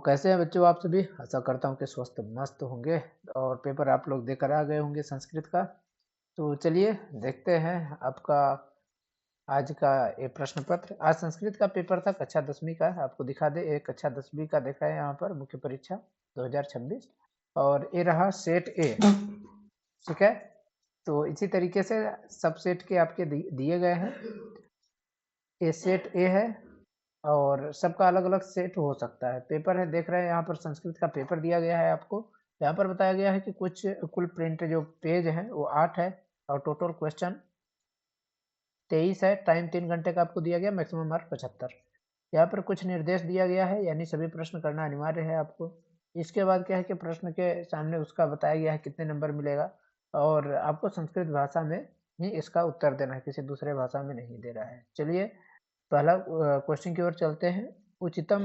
कैसे हैं बच्चों आप सभी? आशा करता हूँ कि स्वस्थ मस्त होंगे और पेपर आप लोग देकर आ गए होंगे संस्कृत का। तो चलिए देखते हैं आपका आज का ये प्रश्न पत्र। आज संस्कृत का पेपर था कक्षा 10वीं का। आपको दिखा दे, एक कक्षा 10वीं का देखा है यहाँ पर मुख्य परीक्षा 2026 और ये रहा सेट ए। ठीक है, तो इसी तरीके से सब सेट के आपके दिए गए हैं। ये सेट ए है और सबका अलग अलग सेट हो सकता है। पेपर है, देख रहे हैं यहाँ पर संस्कृत का पेपर दिया गया है आपको। यहाँ पर बताया गया है कि कुछ कुल प्रिंट जो पेज है वो 8 है और टोटल क्वेश्चन 23 है। टाइम 3 घंटे का आपको दिया गया, मैक्सिमम मार्क 75। यहाँ पर कुछ निर्देश दिया गया है, यानी सभी प्रश्न करना अनिवार्य है आपको। इसके बाद क्या है कि प्रश्न के सामने उसका बताया गया है कितने नंबर मिलेगा और आपको संस्कृत भाषा में ही इसका उत्तर देना है, किसी दूसरे भाषा में नहीं दे रहा है। चलिए पहला क्वेश्चन की ओर चलते हैं। उचितम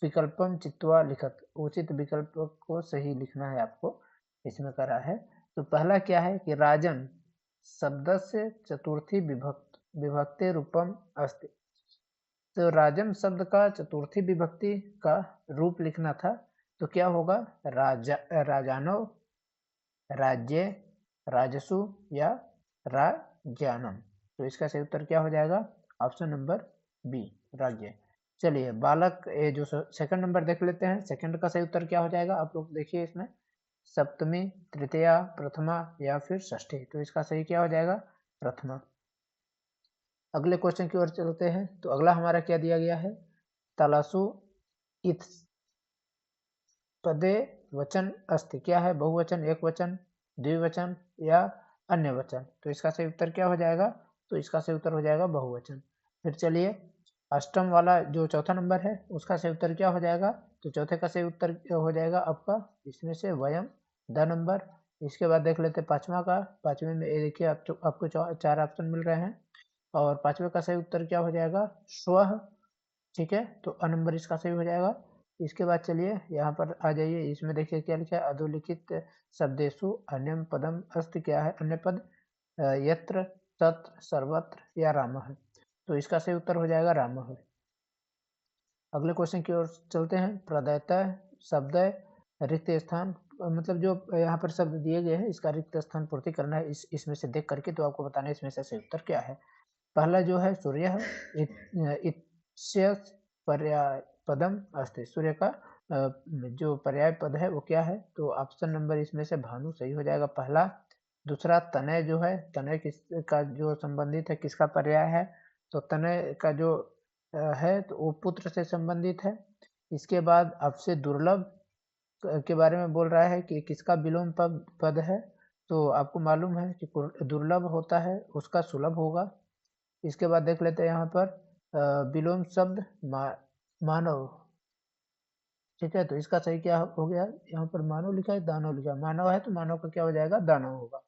विकल्पम चित्वा लिखत, उचित विकल्प को सही लिखना है आपको, इसमें करा है। तो पहला क्या है कि राजन शब्द से चतुर्थी विभक्ति रूपम अस्ति। तो राजन शब्द का चतुर्थी विभक्ति का रूप लिखना था, तो क्या होगा? राजानो, राज्य, राजसु या राज्यानम। तो इसका सही उत्तर क्या हो जाएगा? ऑप्शन नंबर बी, राज्य। चलिए बालक, ये जो सेकंड नंबर देख लेते हैं। सेकंड का सही उत्तर क्या हो जाएगा? आप लोग देखिए इसमें सप्तमी, तृतीया, प्रथमा या फिर षष्ठी। तो इसका सही क्या हो जाएगा? प्रथमा। अगले क्वेश्चन की ओर चलते हैं। तो अगला हमारा क्या दिया गया है? तलासु इत पदे वचन अस्ति। क्या है? बहुवचन, एक वचन, द्विवचन या अन्य वचन। तो इसका सही उत्तर क्या हो जाएगा? तो इसका सही उत्तर हो जाएगा बहुवचन। फिर चलिए अष्टम वाला जो चौथा नंबर है उसका सही उत्तर क्या हो जाएगा? तो चौथे का सही उत्तर हो जाएगा आपका इसमें से वयम, द नंबर। इसके बाद देख लेते हैं पांचवा का। पांचवें में ये देखिए आपको 4 ऑप्शन मिल रहे हैं और पांचवे का सही उत्तर क्या हो जाएगा? स्वः। ठीक है, तो अ नंबर इसका सही हो जाएगा। इसके बाद चलिए यहाँ पर आ जाइए, इसमें देखिए क्या लिखा है? अधोलिखित शब्देषु अन्यम पदम अस्ति। क्या है अन्य पद? यत्र, तत्, सर्वत्र या रामः। तो इसका सही उत्तर हो जाएगा रामः। अगले क्वेश्चन की ओर चलते हैं। प्रदयतः शब्द रिक्त स्थान, मतलब जो यहाँ पर शब्द दिए गए हैं इसका रिक्त स्थान पूर्ति करना है। इसमें से देख करके तो आपको बताना है इसमें से सही उत्तर क्या है। पहला जो है सूर्य, इत्स्य पर्याय पदम अस्ति। सूर्य का जो पर्याय पद है वो क्या है? तो ऑप्शन नंबर इसमें से भानु सही हो जाएगा पहला। दूसरा तनय जो है, तनय किसका जो संबंधित है, किसका पर्याय है? तो तनय का जो है तो वो पुत्र से संबंधित है। इसके बाद आपसे दुर्लभ के बारे में बोल रहा है कि किसका विलोम पद है। तो आपको मालूम है कि दुर्लभ होता है उसका सुलभ होगा। इसके बाद देख लेते हैं यहाँ पर विलोम शब्द मानव। ठीक है, तो इसका सही क्या हो गया? यहाँ पर मानव लिखा है, दानव लिखा है। मानव है तो मानव का क्या हो जाएगा? दानव होगा।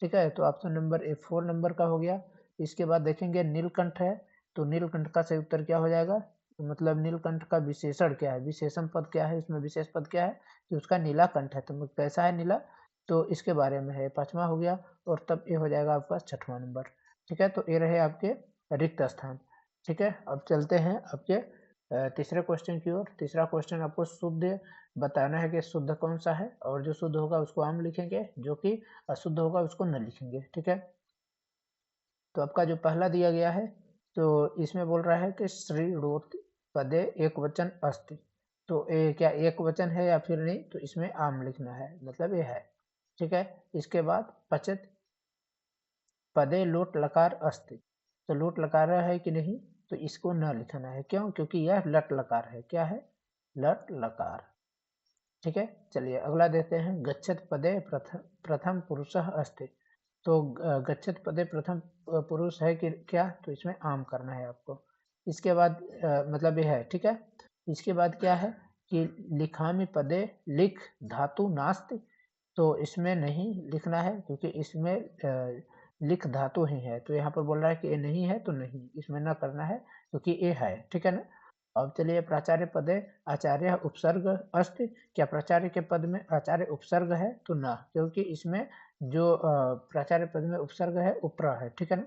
ठीक है, तो ऑप्शन नंबर ए 4 नंबर का हो गया। इसके बाद देखेंगे नीलकंठ है, तो नीलकंठ का सही उत्तर क्या हो जाएगा? मतलब नीलकंठ का विशेषण क्या है, विशेषण पद क्या है, इसमें विशेष पद क्या है कि उसका नीला कंठ है। तो कैसा है नीला, तो इसके बारे में है। पांचवा हो गया और तब ये हो जाएगा आपका छठवां नंबर। ठीक है, तो ये रहे आपके रिक्त स्थान। ठीक है, अब चलते हैं आपके तीसरे क्वेश्चन की ओर। तीसरा क्वेश्चन आपको शुद्ध बताना है कि शुद्ध कौन सा है, और जो शुद्ध होगा उसको आम लिखेंगे, जो कि अशुद्ध होगा उसको न लिखेंगे। ठीक है, तो आपका जो पहला दिया गया है तो इसमें बोल रहा है कि श्रीणोति पदे एक वचन अस्ति। तो ये क्या एक वचन है या फिर नहीं? तो इसमें आम लिखना है, मतलब ये है। ठीक है, इसके बाद पचत पदे लोट लकार अस्ति। तो लोट लकार है कि नहीं? तो इसको न लिखना है। क्यों? क्योंकि यह लट लकार है। क्या है? लट लकार। ठीक है, चलिए अगला देते हैं। गच्छत पदे प्रथम पुरुषः अस्ति। तो गच्छत पदे प्रथम पुरुष है कि क्या? तो इसमें आम करना है आपको। इसके बाद मतलब ये है। ठीक है, इसके बाद क्या है कि लिखामि पदे लिख धातु नास्ति। तो इसमें नहीं लिखना है क्योंकि इसमें लिख धातु ही है। तो यहाँ पर बोल रहा है कि ये नहीं है तो नहीं, इसमें ना करना है क्योंकि ये है। ठीक है ना। अब चलिए प्राचार्य पदे आचार्य उपसर्ग अस्ति। क्या प्राचार्य के पद में आचार्य उपसर्ग है? तो ना, क्योंकि इसमें जो प्राचार्य पद में उपसर्ग है उपरा है। ठीक है ना।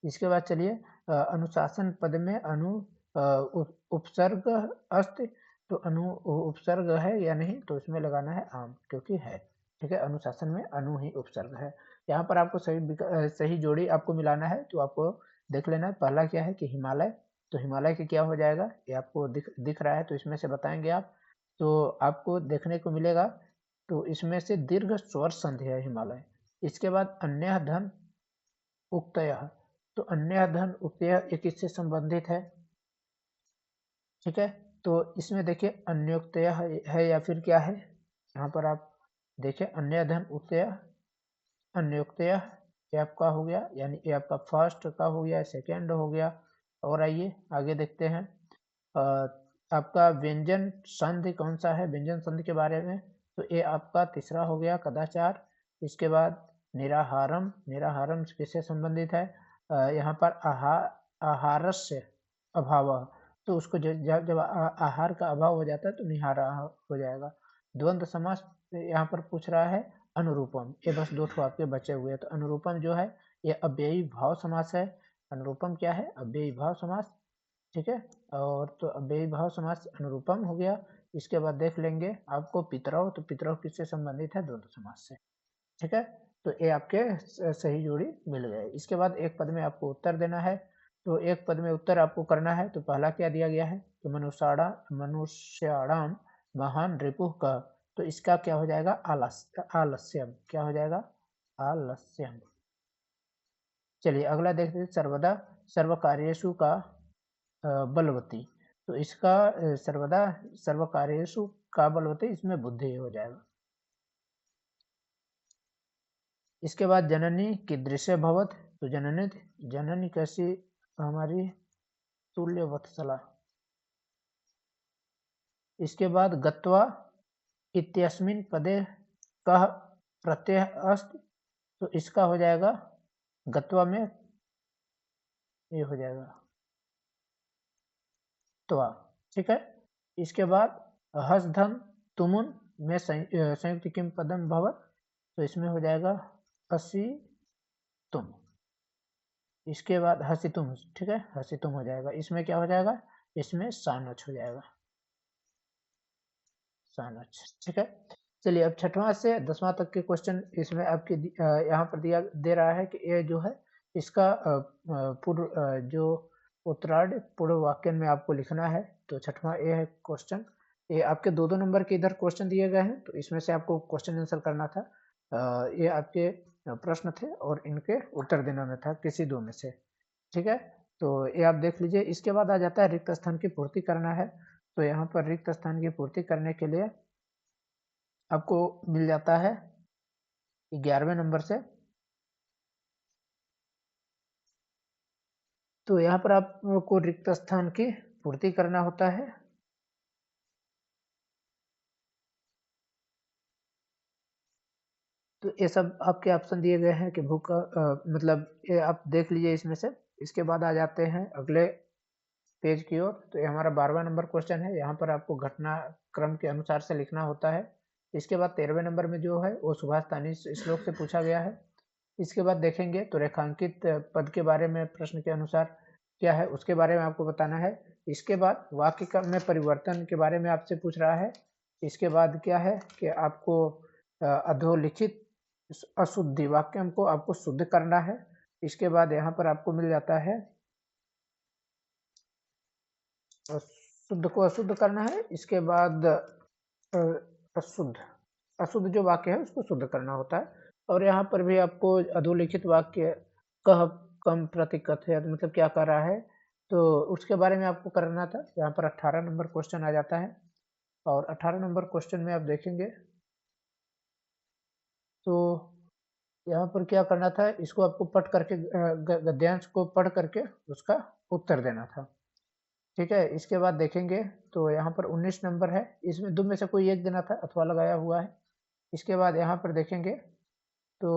इसके बाद चलिए अनुशासन पद में उपसर्ग अस्ति। तो अनु उपसर्ग है या नहीं, तो इसमें लगाना है आम, क्योंकि है। ठीक है, अनुशासन में अनु ही उपसर्ग है। यहाँ पर आपको सही जोड़ी आपको मिलाना है, तो आपको देख लेना है। पहला क्या है कि हिमालय, तो हिमालय के क्या हो जाएगा, ये आपको दिख रहा है, तो इसमें से बताएंगे आप। तो आपको देखने को मिलेगा, तो इसमें से दीर्घ स्वर संधि है हिमालय। इसके बाद अन्य धन उक्तयः, तो अन्य धन उक्तयः ये किससे संबंधित है? ठीक है, तो इसमें देखिए अन्योक्तयः है या फिर क्या है, यहाँ पर आप देखिए अन्य धन उक्तयः, अन्योक्तयः, ये आपका हो गया, यानी ये आपका फर्स्ट का हो गया, सेकेंड हो गया। और आइए आगे देखते हैं। आपका व्यंजन संधि कौन सा है, व्यंजन संधि के बारे में, तो ये आपका तीसरा हो गया कदाचार। इसके बाद निराहारम, निराहारम किससे संबंधित है, यहाँ पर आहारस्य अभाव, तो उसको जब आहार का अभाव हो जाता है तो निहारा हो जाएगा। द्वंद्व समास यहाँ पर पूछ रहा है अनुरूपम, ये बस दो ठो आपके बचे हुए हैं। तो अनुरूपम जो है ये अव्ययी भाव समास है। अनुरूपम क्या है, अव्ययी भाव समास। ठीक है, और तो अव्ययी भाव समास अनुरूपम हो गया। इसके बाद देख लेंगे आपको पितरौ, तो पितरौ किससे संबंधित है, द्वंद्व समास से। ठीक है, तो ये आपके सही जोड़ी मिल गए। इसके बाद एक पद में आपको उत्तर देना है, तो एक पद में उत्तर आपको करना है। तो पहला क्या दिया गया है, तो मनुष्याणाम महान रिपुः का, तो इसका क्या हो जाएगा, आलस्यम, क्या हो जाएगा, आलस्यम। चलिए अगला देखते हैं, सर्वदा सर्व कार्येषु का बलवती, तो इसका सर्वदा सर्व कार्येषु का बलवती, इसमें बुद्धि हो जाएगा। इसके बाद जननी कीदृश भवत, तो जननी, जननी कैसी हमारी तुल्य वत्सला। इसके बाद गत्वा इत्यस्मिन् पदे कः प्रत्यय अस्ति, तो इसका हो जाएगा गत्वा में ये हो जाएगा त्वा। ठीक है, इसके बाद हसधम तुमुन में संयुक्त किम पदम भवत, तो इसमें हो जाएगा हसी तुम। इसके बाद हसी तुम, ठीक है, हसी तुम हो जाएगा। इसमें क्या हो जाएगा, इसमें सानच हो जाएगा, सानच। ठीक है, चलिए अब छठवां से 10वां तक के क्वेश्चन इसमें आपके यहाँ पर दिया दे रहा है कि ये जो है इसका पूर्व जो उत्तरार्ध पूर्व वाक्य में आपको लिखना है। तो छठवां ये है क्वेश्चन, ये आपके दो दो नंबर के इधर क्वेश्चन दिए गए हैं, तो इसमें से आपको क्वेश्चन आंसर करना था। ये आपके प्रश्न थे और इनके उत्तर देना में था, किसी दो में से। ठीक है, तो ये आप देख लीजिए। इसके बाद आ जाता है रिक्त स्थान की पूर्ति करना है। तो यहाँ पर रिक्त स्थान की पूर्ति करने के लिए आपको मिल जाता है 11वें नंबर से। तो यहाँ पर आपको रिक्त स्थान की पूर्ति करना होता है। तो ये सब आपके ऑप्शन दिए गए हैं कि भूख मतलब ये आप देख लीजिए इसमें से। इसके बाद आ जाते हैं अगले पेज की ओर। तो ये हमारा 12वां नंबर क्वेश्चन है। यहाँ पर आपको घटना क्रम के अनुसार से लिखना होता है। इसके बाद 13वें नंबर में जो है वो सुभाष तानी श्लोक से पूछा गया है। इसके बाद देखेंगे तो रेखांकित पद के बारे में प्रश्न के अनुसार क्या है उसके बारे में आपको बताना है। इसके बाद वाक्य में परिवर्तन के बारे में आपसे पूछ रहा है। इसके बाद क्या है कि आपको अधोलिखित अशुद्धि वाक्य को आपको शुद्ध करना है। इसके बाद यहाँ पर आपको मिल जाता है शुद्ध को अशुद्ध करना है। इसके बाद अशुद्ध अशुद्ध जो वाक्य है उसको शुद्ध करना होता है। और यहाँ पर भी आपको अधोलिखित वाक्य कह कम प्रतिकथयत मतलब क्या कर रहा है, तो उसके बारे में आपको करना था। यहाँ पर 18 नंबर क्वेश्चन आ जाता है। और 18 नंबर क्वेश्चन में आप देखेंगे तो यहाँ पर क्या करना था, इसको आपको पढ़ करके गद्यांश को पढ़ करके उसका उत्तर देना था। ठीक है, इसके बाद देखेंगे तो यहाँ पर 19 नंबर है। इसमें दो में से कोई एक देना था, अथवा लगाया हुआ है। इसके बाद यहाँ पर देखेंगे तो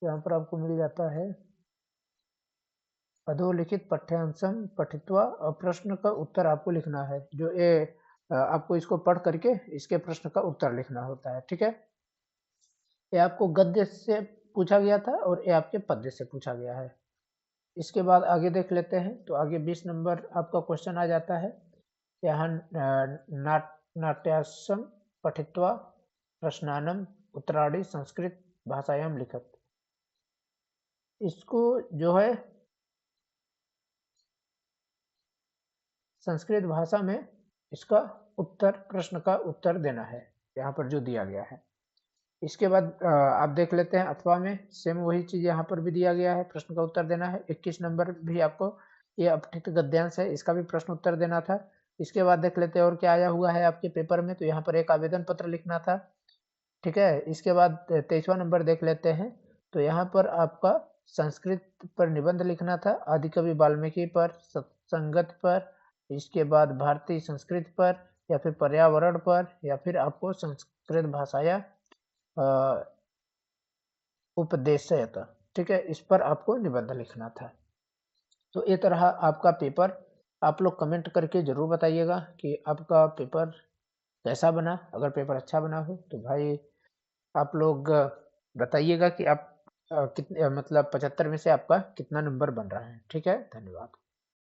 यहाँ पर आपको मिल जाता है अधोलिखित पाठ्यांशम पठित्वा और प्रश्न का उत्तर आपको लिखना है। जो ये आपको इसको पढ़ करके इसके प्रश्न का उत्तर लिखना होता है। ठीक है, ये आपको गद्य से पूछा गया था और ये आपके पद्य से पूछा गया है। इसके बाद आगे देख लेते हैं। तो आगे 20 नंबर आपका क्वेश्चन आ जाता है। यहाँ नाट्यासं पठित्वा प्रश्नानम उत्तराणि संस्कृत भाषायां लिखत। इसको जो है संस्कृत भाषा में इसका उत्तर, प्रश्न का उत्तर देना है, यहाँ पर जो दिया गया है। इसके बाद आप देख लेते हैं अथवा में सेम वही चीज यहाँ पर भी दिया गया है, प्रश्न का उत्तर देना है। 21 नंबर भी आपको ये अपठित गद्यांश है, इसका भी प्रश्न उत्तर देना था। इसके बाद देख लेते हैं और क्या आया हुआ है आपके पेपर में। तो यहाँ पर एक आवेदन पत्र लिखना था, ठीक है। इसके बाद 23वां नंबर देख लेते हैं। तो यहाँ पर आपका संस्कृत पर निबंध लिखना था, आदिकवि वाल्मीकि पर, सत्संगत पर, इसके बाद भारतीय संस्कृत पर, या फिर पर्यावरण पर, या फिर आपको संस्कृत भाषाया उपदेशयत, ठीक है, इस पर आपको निबंध लिखना था। तो ये तरह आपका पेपर आप लोग कमेंट करके जरूर बताइएगा कि आपका पेपर कैसा बना। अगर पेपर अच्छा बना हो तो भाई आप लोग बताइएगा कि आप कितने मतलब 75 में से आपका कितना नंबर बन रहा है। ठीक है, धन्यवाद।